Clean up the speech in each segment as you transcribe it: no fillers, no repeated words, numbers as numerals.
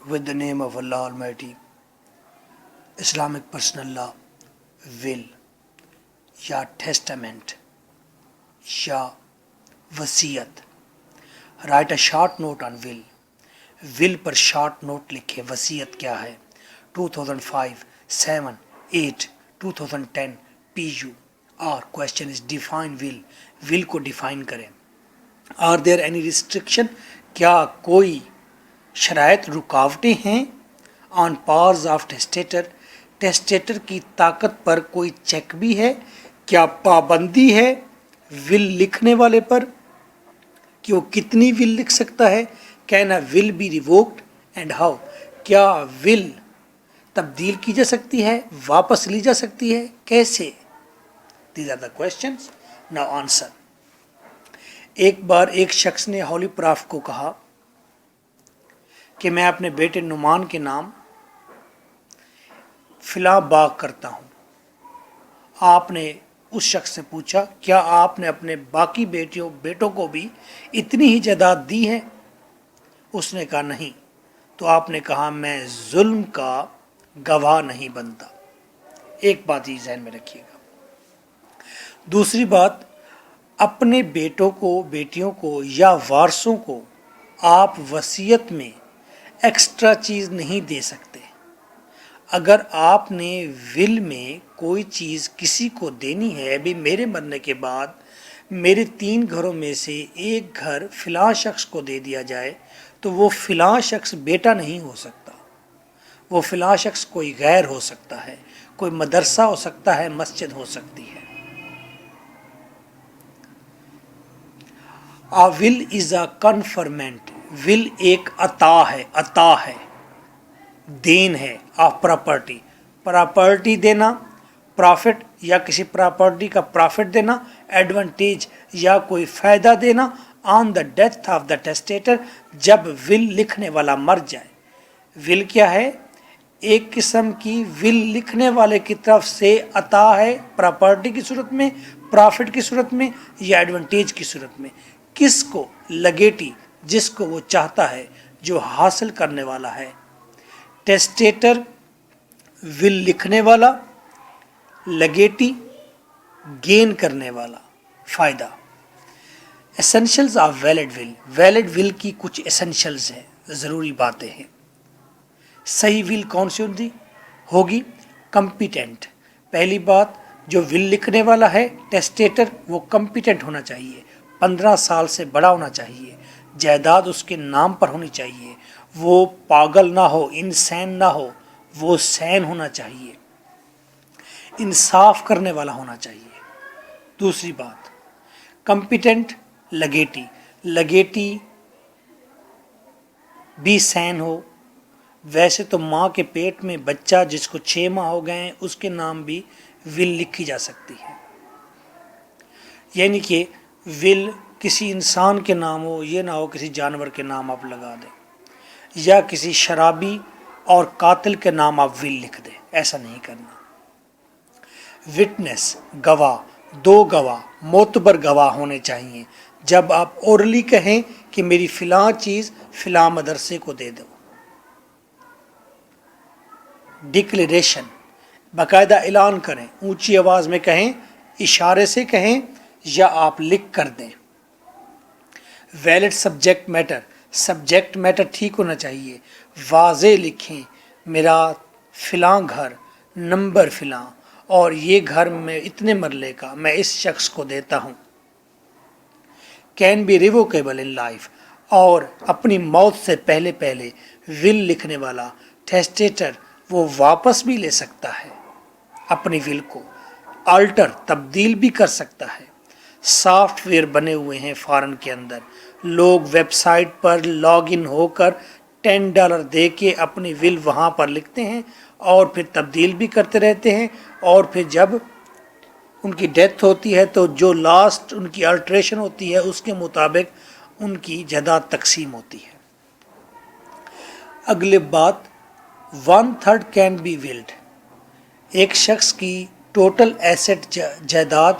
With the name of Allah Almighty. Islamic personal law, will یا testament یا وصیت. Write a short note on will پر short note لکھے وصیت کیا ہے. 2005 7 8 2010 PU. اور کوشچن از ڈیفائن ول کو ڈیفائن کریں. آر دیر اینی ریسٹرکشن, کیا کوئی شرائط رکاوٹیں ہیں آن پاورز آف ٹیسٹیٹر کی طاقت پر کوئی چیک بھی ہے. کیا پابندی ہے ول لکھنے والے پر کہ وہ کتنی ول لکھ سکتا ہے. Can a will be revoked and how, کیا ول تبدیل کی جا سکتی ہے, واپس لی جا سکتی ہے, کیسے. These are the questions. Now answer. ایک بار ایک شخص نے ہولی پراف کو کہا کہ میں اپنے بیٹے نعمان کے نام فلاں باغ کرتا ہوں. آپ نے اس شخص سے پوچھا کیا آپ نے اپنے باقی بیٹوں کو بھی اتنی ہی جائیداد دی ہے. اس نے کہا نہیں. تو آپ نے کہا میں ظلم کا گواہ نہیں بنتا. ایک بات یہ ذہن میں رکھیے گا. دوسری بات, اپنے بیٹیوں کو یا وارثوں کو آپ وصیت میں ایکسٹرا چیز نہیں دے سکتے. اگر آپ نے ول میں کوئی چیز کسی کو دینی ہے, ابھی میرے مرنے کے بعد میرے 3 گھروں میں سے ایک گھر فلاں شخص کو دے دیا جائے, تو وہ فلاں شخص بیٹا نہیں ہو سکتا. وہ فلاں شخص کوئی غیر ہو سکتا ہے, کوئی مدرسہ ہو سکتا ہے, مسجد ہو سکتی ہے. A will is a conferment. will ایک عطا ہے, دین ہے. آف پراپرٹی دینا, پرافٹ یا کسی پراپرٹی کا پرافٹ دینا, ایڈوانٹیج یا کوئی فائدہ دینا. آن دا ڈیتھ آف دا ٹیسٹیٹر, جب ول لکھنے والا مر جائے. ول کیا ہے؟ ایک قسم کی ول لکھنے والے کی طرف سے عطا ہے, پراپرٹی کی صورت میں, پرافٹ کی صورت میں, یا ایڈوانٹیج کی صورت میں. کس کو؟ لگیٹی, جس کو وہ چاہتا ہے, جو حاصل کرنے والا ہے. ٹیسٹیٹر ول لکھنے والا, لگیٹی گین کرنے والا, فائدہ. ایسنشلز آف ویلڈ ول کی کچھ ایسنشلز ہیں, ضروری باتیں ہیں. صحیح ول کون سی ہوگی؟ کمپیٹنٹ. پہلی بات, جو ول لکھنے والا ہے ٹیسٹیٹر, وہ کمپیٹنٹ ہونا چاہیے, 15 سال سے بڑا ہونا چاہیے, جائیداد اس کے نام پر ہونی چاہیے, وہ پاگل نہ ہو, انسین نہ ہو, وہ سین ہونا چاہیے, انصاف کرنے والا ہونا چاہیے. دوسری بات, کمپیٹنٹ لگیٹی بھی سین ہو. ویسے تو ماں کے پیٹ میں بچہ جس کو 6 ماہ ہو گئے ہیں اس کے نام بھی ول لکھی جا سکتی ہے. یعنی کہ ول کسی انسان کے نام ہو, یہ نہ ہو کسی جانور کے نام آپ لگا دیں, یا کسی شرابی اور قاتل کے نام آپ ول لکھ دیں. ایسا نہیں کرنا. وٹنس گواہ, 2 گواہ معتبر گواہ ہونے چاہیے. جب آپ اورلی کہیں کہ میری فلاں چیز فلاں مدرسے کو دے دو. ڈکلیریشن, باقاعدہ اعلان کریں, اونچی آواز میں کہیں, اشارے سے کہیں, یا آپ لکھ کر دیں. ویلڈ سبجیکٹ میٹر ٹھیک ہونا چاہیے, واضح لکھیں, میرا فلاں گھر نمبر فلاں, اور یہ گھر میں اتنے مرلے کا میں اس شخص کو دیتا ہوں. Can be revocable in life, اور اپنی موت سے پہلے ول لکھنے والا ٹیسٹیٹر وہ واپس بھی لے سکتا ہے اپنی ول کو, آلٹر تبدیل بھی کر سکتا ہے. سافٹ ویئر بنے ہوئے ہیں فارن کے اندر, لوگ ویب سائٹ پر لاگ ان ہو کر $10 دے کے اپنی ول وہاں پر لکھتے ہیں اور پھر تبدیل بھی کرتے رہتے ہیں, اور پھر جب ان کی ڈیتھ ہوتی ہے تو جو لاسٹ ان کی الٹریشن ہوتی ہے اس کے مطابق ان کی جائیداد تقسیم ہوتی ہے. اگلی بات, 1/3 کین بی ولڈ. ایک شخص کی ٹوٹل ایسٹ جائیداد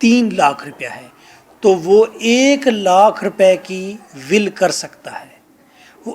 3 لاکھ روپیہ ہے, تو وہ 1 لاکھ روپے کی ول کر سکتا ہے. وہ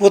وہ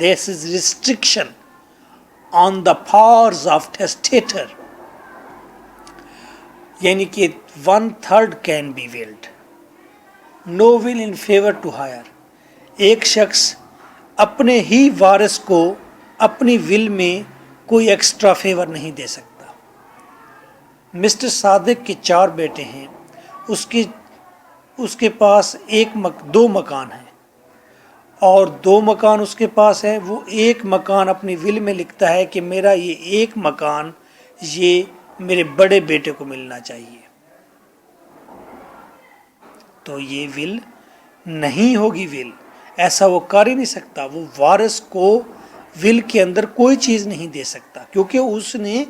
This is restriction on the powers of testator, یعنی کہ 1/3 can be willed. No will in favor to hire. ایک شخص اپنے ہی وارث کو اپنی ول میں کوئی ایکسٹرا فیور نہیں دے سکتا. مسٹر صادق کے 4 بیٹے ہیں, اس کے پاس 2 مکان ہیں اور 2 مکان اس کے پاس ہیں. وہ 1 مکان اپنی ول میں لکھتا ہے کہ میرا یہ 1 مکان یہ میرے بڑے بیٹے کو ملنا چاہیے. تو یہ ول نہیں ہوگی. ول ایسا وہ کر ہی نہیں سکتا. وہ وارث کو ول کے اندر کوئی چیز نہیں دے سکتا کیونکہ اس نے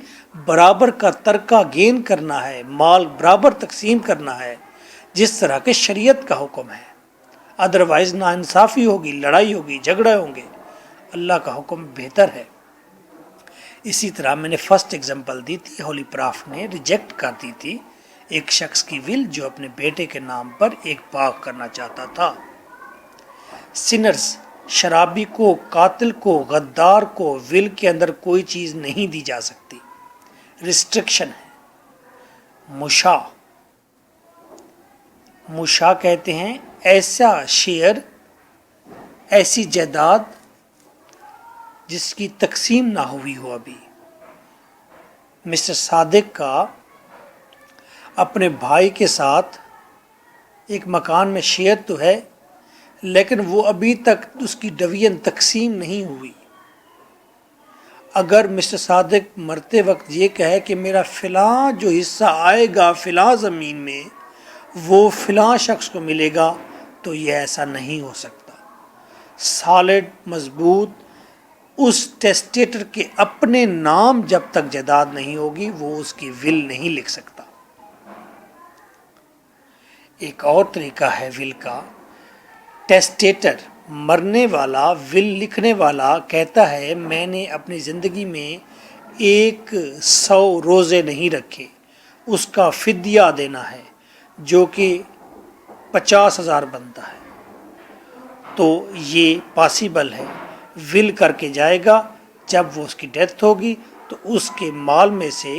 برابر کا ترکہ گین کرنا ہے, مال برابر تقسیم کرنا ہے جس طرح کے شریعت کا حکم ہے. ادروائز ناانصافی ہوگی, لڑائی ہوگی, جھگڑے ہوں گے. اللہ کا حکم بہتر ہے. اسی طرح میں نے فرسٹ ایگزامپل دی تھی, ہولی پراف نے ریجیکٹ کر دی تھی ایک شخص کی ول جو اپنے بیٹے کے نام پر ایک باغ کرنا چاہتا تھا. سنرز, شرابی کو, قاتل کو, غدار کو ول کے اندر کوئی چیز نہیں دی جا سکتی, ریسٹرکشن ہے. مشاع کہتے ہیں ایسا شیئر, ایسی جائیداد جس کی تقسیم نہ ہوئی ہو ابھی. مسٹر صادق کا اپنے بھائی کے ساتھ ایک مکان میں شیئر تو ہے لیکن وہ ابھی تک اس کی ڈویژن تقسیم نہیں ہوئی. اگر مسٹر صادق مرتے وقت یہ کہے کہ میرا فلاں جو حصہ آئے گا فلاں زمین میں وہ فلاں شخص کو ملے گا تو یہ ایسا نہیں ہو سکتا. سالڈ, مضبوط, اس ٹیسٹیٹر کے اپنے نام جب تک جائیداد نہیں ہوگی وہ اس کی ول نہیں لکھ سکتا. ایک اور طریقہ ہے ول کا. ٹیسٹیٹر, مرنے والا, ول لکھنے والا کہتا ہے میں نے اپنی زندگی میں 100 روزے نہیں رکھے, اس کا فدیہ دینا ہے جو کہ 50,000 بنتا ہے. تو یہ پاسیبل ہے. ول کر کے جائے گا, جب وہ اس کی ڈیتھ ہوگی تو اس کے مال میں سے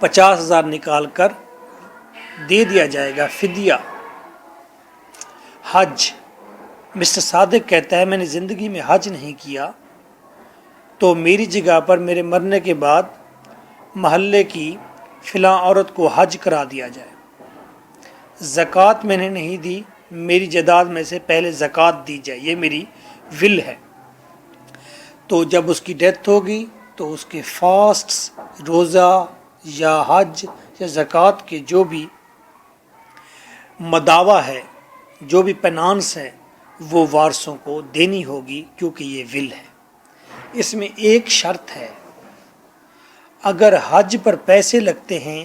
50,000 نکال کر دے دیا جائے گا فدیہ. حج, مسٹر صادق کہتا ہے میں نے زندگی میں حج نہیں کیا تو میری جگہ پر میرے مرنے کے بعد محلے کی فلاں عورت کو حج کرا دیا جائے. زکوٰۃ میں نے نہیں دی, میری جائیداد میں سے پہلے زکوٰۃ دی جائے, یہ میری ول ہے. تو جب اس کی ڈیتھ ہوگی تو اس کے فاسٹس, روزہ یا حج یا زکوٰۃ کے جو بھی مداوع ہے, جو بھی پینانس ہے وہ وارثوں کو دینی ہوگی کیونکہ یہ ول ہے. اس میں ایک شرط ہے, اگر حج پر پیسے لگتے ہیں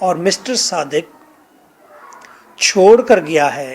اور مسٹر صادق چھوڑ کر گیا ہے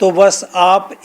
تو بس آپ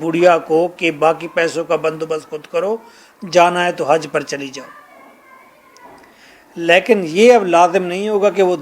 بڑھیا کو کہ باقی پیسوں کا بندوبست خود کرو, جانا ہے تو حج پر چلی جاؤ. لیکن یہ اب لازم نہیں ہوگا کہ وہ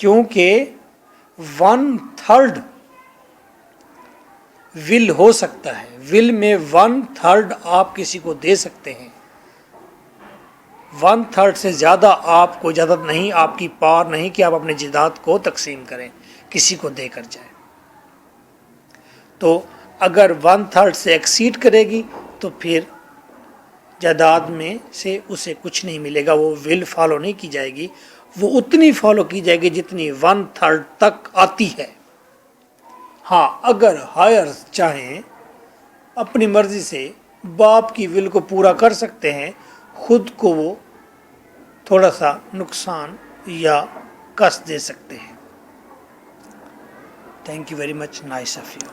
کیونکہ 1/3 ول ہو سکتا ہے. ول میں 1/3 آپ کسی کو دے سکتے ہیں, 1/3 سے زیادہ آپ کو اجازت نہیں, آپ کی پار نہیں کہ آپ اپنے جائیداد کو تقسیم کریں, کسی کو دے کر جائیں. تو اگر 1/3 سے ایکسیڈ کرے گی تو پھر جائیداد میں سے اسے کچھ نہیں ملے گا, وہ ول فالو نہیں کی جائے گی, وہ اتنی فالو کی جائے گی جتنی 1/3 تک آتی ہے. ہاں اگر ہائر چاہیں اپنی مرضی سے باپ کی ول کو پورا کر سکتے ہیں, خود کو وہ تھوڑا سا نقصان یا کس دے سکتے ہیں. Thank you very much, nice of you.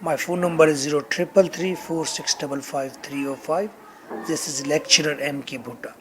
My phone number is 0333 4655 305. This is lecturer M.K. Bhutta.